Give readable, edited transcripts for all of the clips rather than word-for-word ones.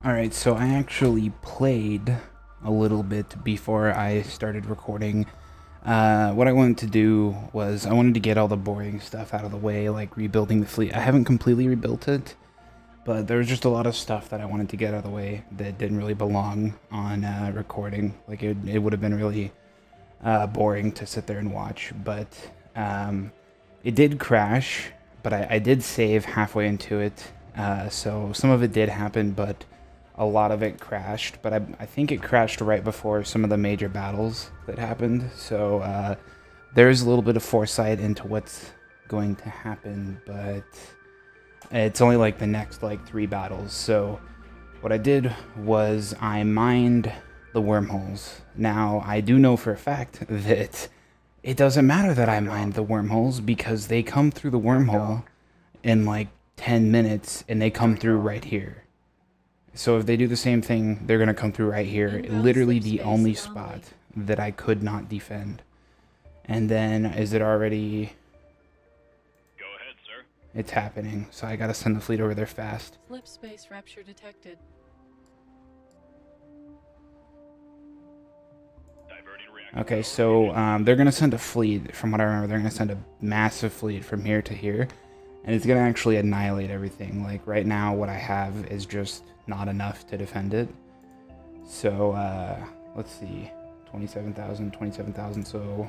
Alright, so I actually played a little bit before I started recording. What I wanted to do was I wanted to get all the boring stuff out of the way, like rebuilding the fleet. I haven't completely rebuilt it, but there was just a lot of stuff that I wanted to get out of the way that didn't really belong on recording. Like, it would have been really boring to sit there and watch, but it did crash, but I did save halfway into it, so some of it did happen, but a lot of it crashed, but I think it crashed right before some of the major battles that happened, so there's a little bit of foresight into what's going to happen, but it's only like the next like 3 battles. So what I did was I mined the wormholes. Now, I do know for a fact that it doesn't matter that I mined the wormholes because they come through the wormhole in like 10 minutes and they come through right here. So if they do the same thing, they're going to come through right here. Literally the only spot that I could not defend. And then, is it already... Go ahead, sir. It's happening, so I gotta send the fleet over there fast. Slip space rupture detected. Diverting reactor. Okay, so they're gonna send a fleet. From what I remember, they're gonna send a massive fleet from here to here, and it's gonna actually annihilate everything. Like right now, what I have is just not enough to defend it. So let's see, 27,000, 27,000. So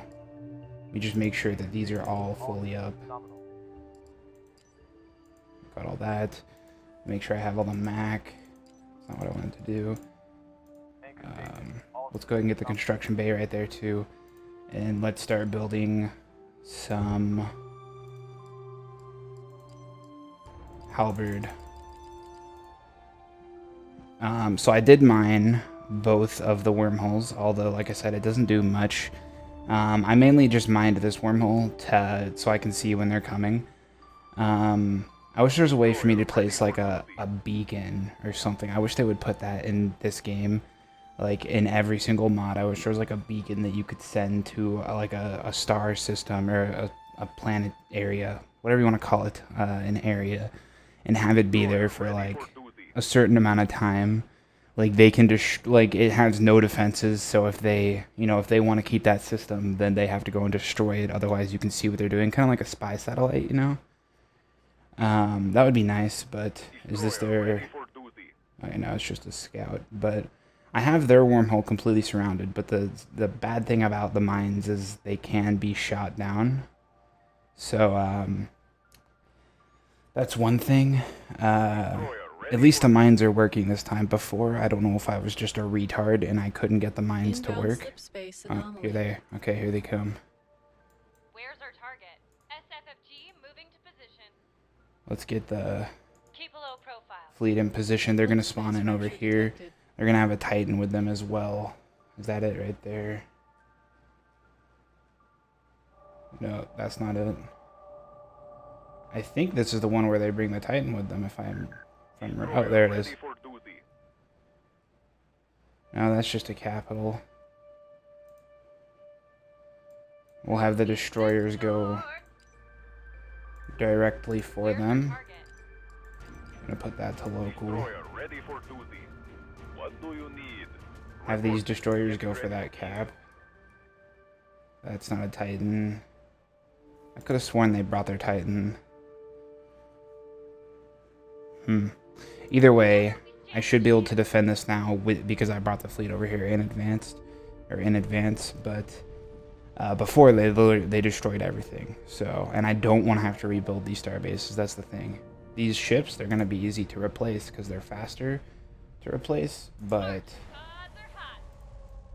we just make sure that these are all fully up. Got all that. Make sure I have all the Mac. That's not what I wanted to do. Let's go ahead and get the construction bay right there too. And let's start building some halberd. So I did mine both of the wormholes, although like I said, it doesn't do much. I mainly just mined this wormhole so I can see when they're coming. I wish there was a way for me to place like a beacon or something. I wish they would put that in this game, like in every single mod. I wish there was like a beacon that you could send to like a star system or a planet area, whatever you want to call it, an area, and have it be there for like a certain amount of time. Like they can just like it has no defenses, so if they if they want to keep that system, then they have to go and destroy it. Otherwise, you can see what they're doing, kind of like a spy satellite, That would be nice, but is this their... Okay, no, it's just a scout, but I have their wormhole completely surrounded, but the bad thing about the mines is they can be shot down. So, that's one thing. At least the mines are working this time. Before, I don't know if I was just a retard and I couldn't get the mines to work. Oh, here they come. Where's our target? SFFG moving to position. Let's get the Keep a low profile. fleet in position. They're going to spawn in over here. They're going to have a Titan with them as well. Is that it right there? No, that's not it. I think this is the one where they bring the Titan with them, if I'm oh, there it is. No, that's just a capital. We'll have the destroyers go directly for them. I'm gonna put that to local. Have these destroyers go for that cap. That's not a Titan. I could have sworn they brought their Titan. Either way, I should be able to defend this now because I brought the fleet over here in advance, but before they destroyed everything. So, and I don't want to have to rebuild these star bases. That's the thing. These ships, they're going to be easy to replace because they're faster to replace, but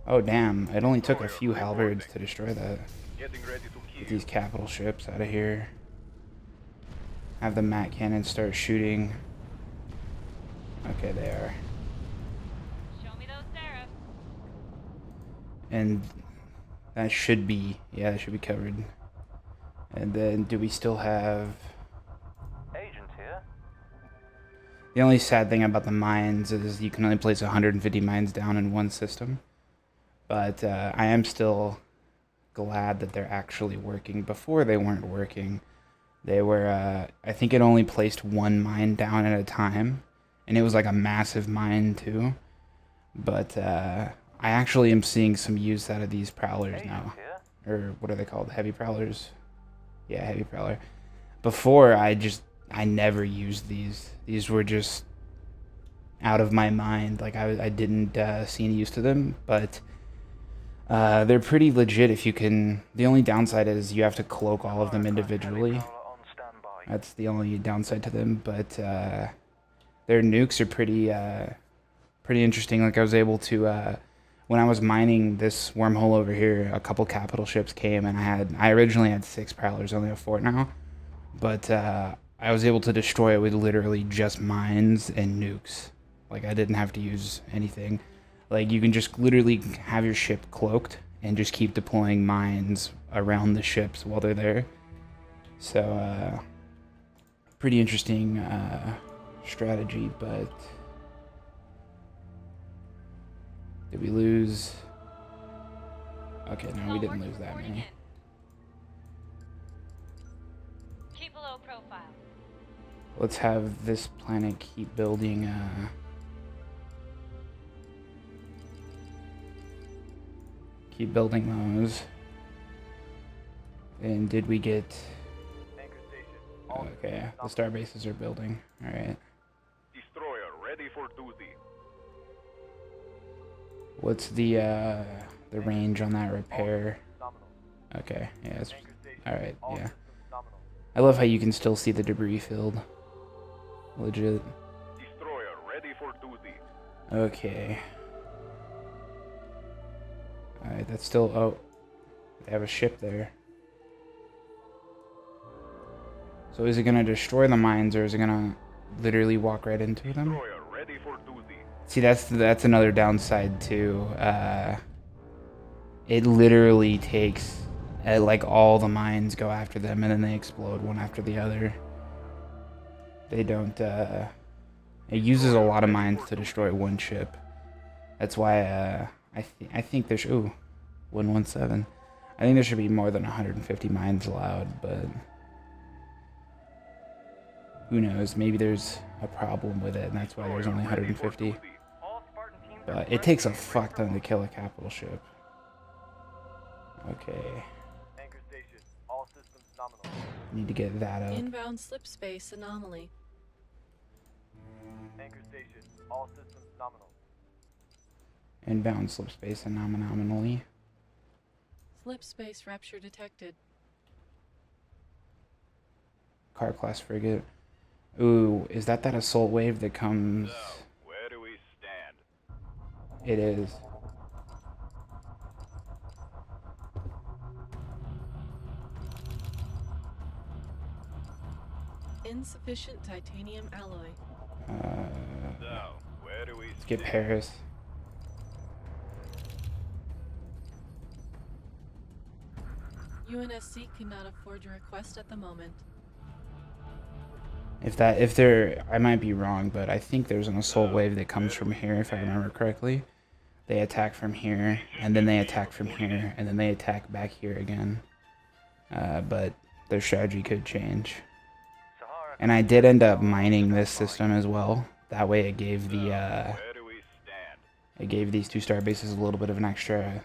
oh damn, it only took a few halberds to destroy that. Get these capital ships out of here. Have the Mac cannons start shooting. Okay, they are. Show me those Seraph. And that should be, yeah, that should be covered. And then, do we still have... Agent here. The only sad thing about the mines is you can only place 150 mines down in one system. But I am still glad that they're actually working. Before they weren't working. They were, I think it only placed one mine down at a time. and it was like a massive mine too. But I actually am seeing some use out of these prowlers Agent now, here. or what are they called? Heavy prowlers. Yeah, heavy prowler. Before I never used these. These were just out of my mind. Like I didn't see any use to them, but they're pretty legit if you can. The only downside is you have to cloak all of them individually. On standby. That's the only downside to them, but their nukes are pretty interesting. Like I was able to when I was mining this wormhole over here, a couple capital ships came, and I originally had 6 prowlers, I only have 4 now, but I was able to destroy it with literally just mines and nukes. Like I didn't have to use anything. Like you can just literally have your ship cloaked and just keep deploying mines around the ships while they're there. So pretty interesting strategy, but did we lose? Okay, no, we didn't lose that many. Keep a low profile. Let's have this planet keep building those. And did we get... Anchor station. Okay, the star bases are building. Alright. Destroyer ready for duty. What's the range on that repair? Nominal. Okay, yeah, it's... Anchor station. Alright, All yeah. systems nominal. I love how you can still see the debris field. Legit. Destroyer ready for duty. Okay. Alright, that's still... Oh. They have a ship there. So is it going to destroy the mines, or is it going to literally walk right into them? Destroyer ready for duty. See, that's another downside too. It literally takes... like all the mines go after them, and then they explode one after the other. They don't... It uses a lot of mines to destroy one ship. That's why I think there should... Ooh, 117. I think there should be more than 150 mines allowed, but... Who knows? Maybe there's a problem with it, and that's why there's only 150. All Spartan teams But it takes a fuck ton to kill a capital ship. Okay. Anchor station. All systems nominal. Need to get that up. Inbound slip space anomaly. Anchor station. All systems nominal. Inbound slip space and nominally. Slip space rupture detected. Car class frigate. Ooh, is that assault wave that comes? So, where do we stand? It is. Insufficient titanium alloy. So, where do we Let's get stand? Paris. UNSC cannot afford your request at the moment. If I might be wrong, but I think there's an assault wave that comes from here, if I remember correctly. They attack from here, and then they attack from here, and then they attack back here again. But their strategy could change. Sahara. And I did end up mining this system as well. That way it gave the Where do we stand? it gave these 2 star bases a little bit of an extra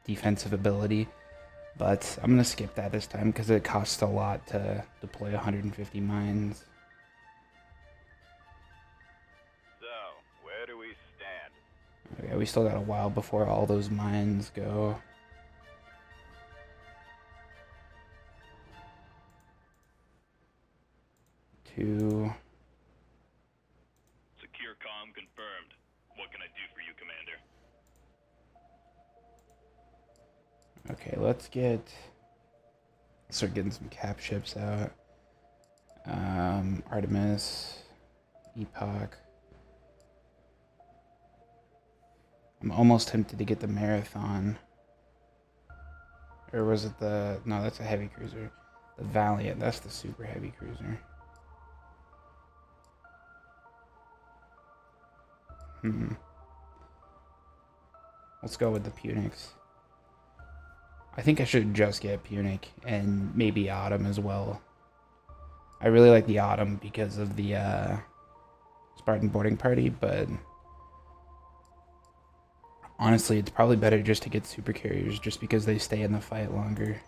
defensive ability. But I'm gonna skip that this time because it costs a lot to deploy 150 mines. So, where do we stand? Okay, we still got a while before all those mines go. Two. Secure comm confirmed. What can I do for you, Commander? Okay, let's start getting some cap ships out. Artemis, Epoch. I'm almost tempted to get the Marathon. Or was it the... No, that's a heavy cruiser. The Valiant, that's the super heavy cruiser. Let's go with the Punics. I think I should just get Punic and maybe Autumn as well. I really like the Autumn because of the Spartan boarding party, but honestly, it's probably better just to get super carriers just because they stay in the fight longer.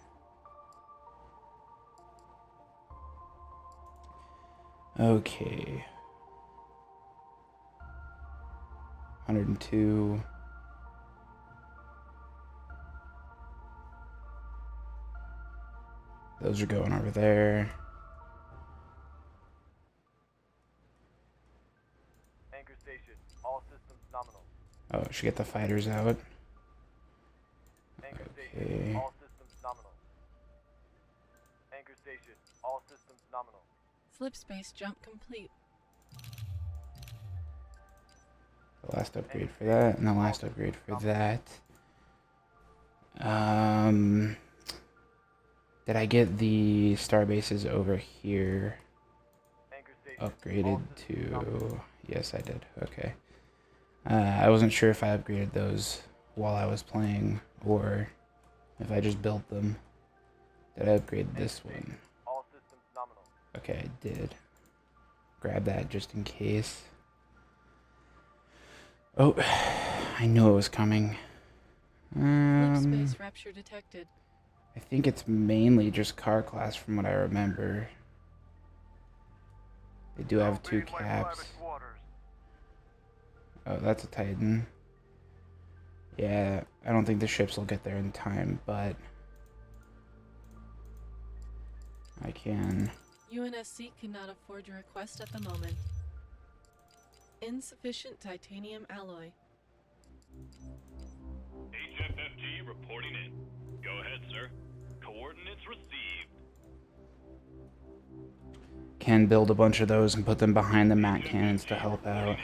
Okay. 102. Those are going over there. Anchor station. All systems nominal. Oh, I should get the fighters out. Anchor Okay. station. All systems nominal. Anchor station. All systems nominal. Slip space jump complete. The last upgrade for that, and the last upgrade for that. Did I get the star bases over here Anchor station. upgraded to? Yes, I did. Okay. I wasn't sure if I upgraded those while I was playing or if I just built them. Did I upgrade this one? All systems nominal. Okay, I did. Grab that just in case. Oh, I knew it was coming. Slip space rupture detected. I think it's mainly just car class from what I remember. They do have 2 caps. Oh, that's a Titan. Yeah, I don't think the ships will get there in time, but I can. UNSC cannot afford your request at the moment. Insufficient titanium alloy. HFFG reporting in. Go ahead, sir. Coordinates received. Can build a bunch of those and put them behind the MAC cannons to help out.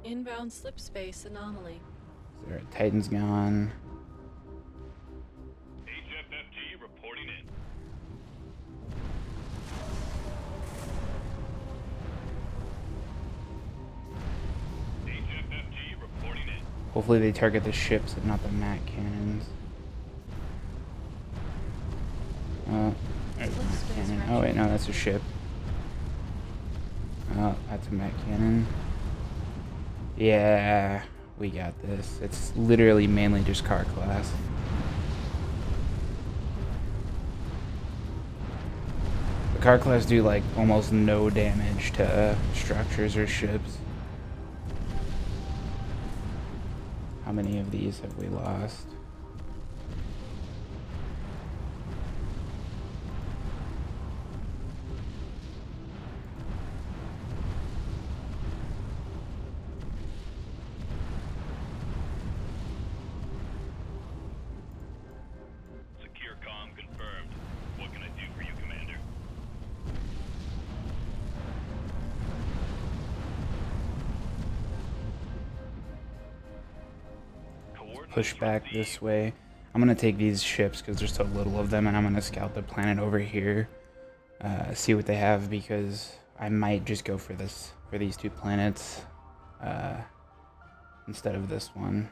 Inbound slip space anomaly. There, Titan's gone. HFFG reporting in. HFFG reporting in. Hopefully they target the ships and not the MAC cannons. There's a MAC cannon. Oh wait, no, that's a ship. Oh, that's a MAC cannon. Yeah, we got this. It's literally mainly just car class. The car class do like almost no damage to structures or ships. How many of these have we lost? Secure comm confirmed. What can I do for you, Commander? Push back this way. I'm gonna take these ships because there's so little of them, and I'm gonna scout the planet over here, see what they have, because I might just go for these 2 planets instead of this one.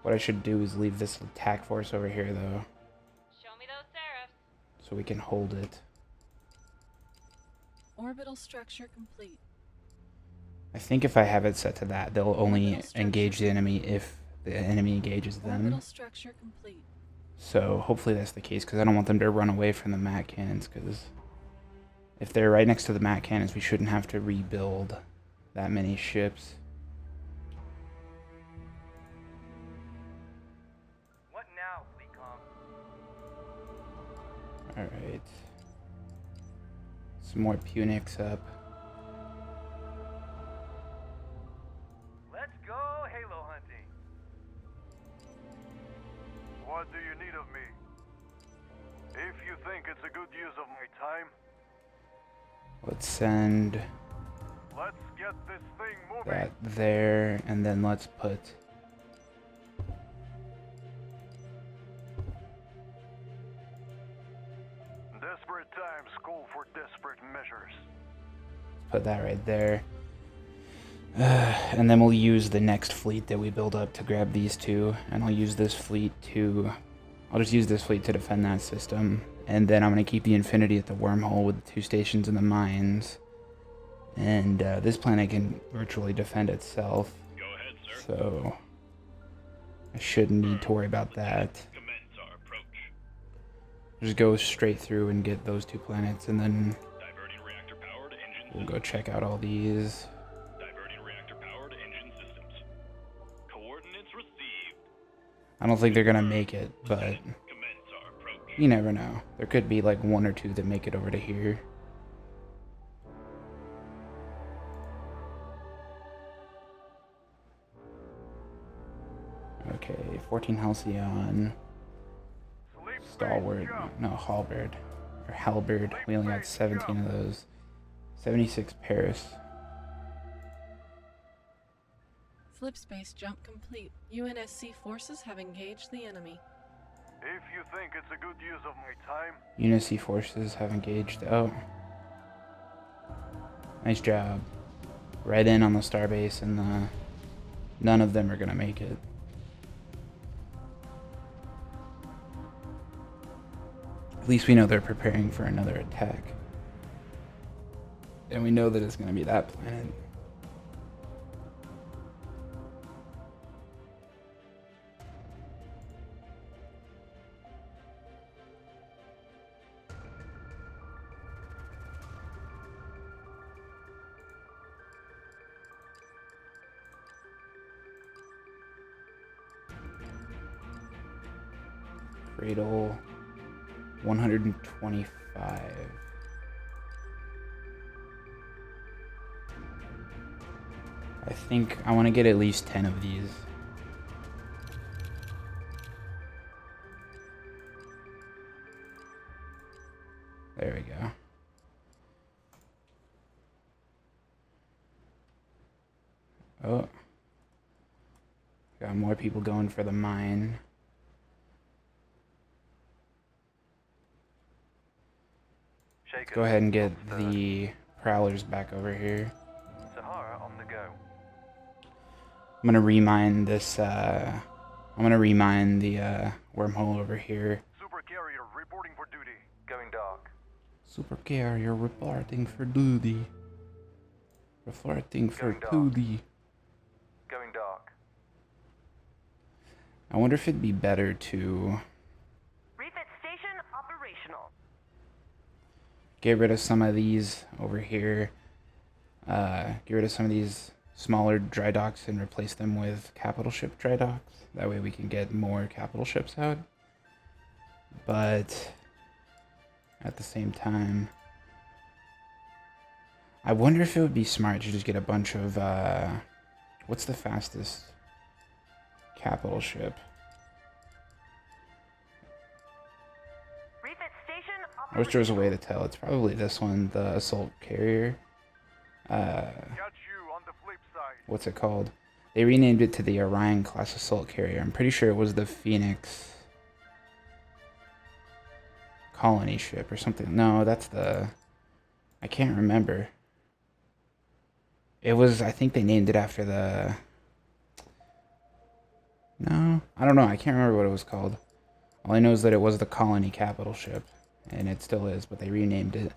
What I should do is leave this attack force over here though, Show me those Seraphs. so we can hold it. Orbital structure complete. I think if I have it set to that, they'll only engage the enemy if the enemy engages them. Orbital structure complete. So hopefully that's the case, because I don't want them to run away from the MAC cannons, because if they're right next to the MAC cannons, we shouldn't have to rebuild that many ships. What now, Fleetcom? Alright. Some more Punics up. Let's go Halo hunting. What do you need of me? If you think it's a good use of my time, Let's send let's get this thing moving. that there, and then let's put Desperate times call for desperate measures. that right there. And then we'll use the next fleet that we build up to grab these 2, and I'll use this fleet to... I'll just use this fleet to defend that system, and then I'm going to keep the Infinity at the wormhole with the 2 stations and the mines, And this planet can virtually defend itself, Go ahead, sir. so I shouldn't need to worry about that. Commence our approach. Just go straight through and get those 2 planets, and then Diverting reactor powered engine we'll systems. go check out all these. Diverting reactor powered engine systems. Coordinates received. I don't think they're gonna make it, but Commence our approach. you never know. There could be like 1 or 2 that make it over to here. Okay, 14 Halcyon. Sleep space Stalwart, jump. no, Halberd, or Halberd. We only got 17 of those. 76 Paris. Slip space jump complete. UNSC forces have engaged the enemy. If you think it's a good use of my time, UNSC forces have engaged. Oh. Nice job. Right in on the starbase, and none of them are gonna make it. At least we know they're preparing for another attack. And we know that it's gonna be that planet. Cradle 125. I think I want to get at least 10 of these. There we go. Oh. Got more people going for the mine. Let's go ahead and get the prowlers back over here. Sahara on the go. I'm gonna remine this, I'm gonna remine the, wormhole over here. Super carrier reporting for duty. Going dark. Super carrier reporting for duty. Reporting for Going dark. duty. Going dark. I wonder if it'd be better to Refit station operational. get rid of some of these over here. Get rid of some of these smaller dry docks and replace them with capital ship dry docks. That way we can get more capital ships out. But at the same time, I wonder if it would be smart to just get a bunch of, what's the fastest capital ship? Refit station I wish there was a way to tell. It's probably this one, the assault carrier. Got you on the flip side. What's it called? They renamed it to the Orion class assault carrier. I'm pretty sure it was the Phoenix colony ship or something. No, that's the... I can't remember. It was... I think they named it after the... No, I don't know. I can't remember what it was called. All I know is that it was the colony capital ship. And it still is, but they renamed it.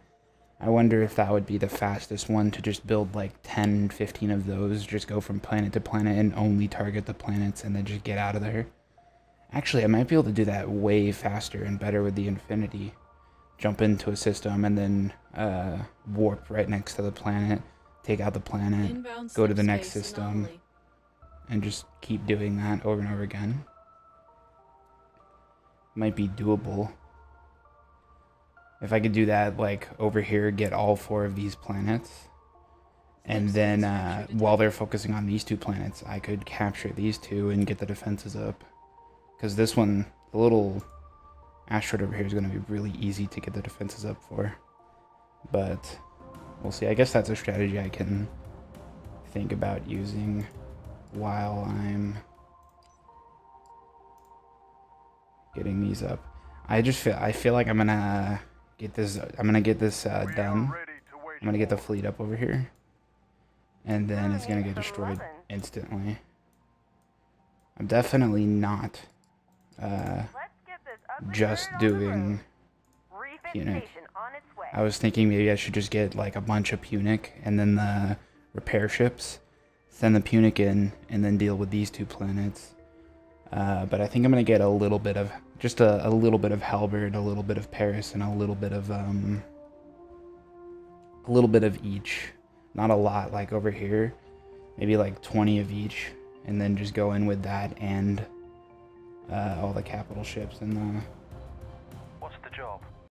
I wonder if that would be the fastest one to just build like 10, 15 of those. Just go from planet to planet and only target the planets and then just get out of there. Actually, I might be able to do that way faster and better with the Infinity. Jump into a system and then warp right next to the planet. Take out the planet. Inbound Go to slip the next space system. anomaly. And just keep doing that over and over again. Might be doable. If I could do that, like, over here, get all 4 of these planets. And then, while they're focusing on these 2 planets, I could capture these 2 and get the defenses up. Because this one, the little asteroid over here is going to be really easy to get the defenses up for. But, we'll see. I guess that's a strategy I can think about using while I'm getting these up. I feel like I'm gonna get this done. I'm gonna get the fleet up over here, and then it's gonna get destroyed instantly. I'm definitely not Let's get this up and just running on the doing road. Refit Phoenix. station on its way. I was thinking maybe I should just get like a bunch of Punic and then the repair ships, send the Punic in, and then deal with these 2 planets. But I think I'm gonna get a little bit of just a little bit of Halberd, a little bit of Paris, and a little bit of each. Not a lot, like over here, maybe like 20 of each, and then just go in with that and all the capital ships and the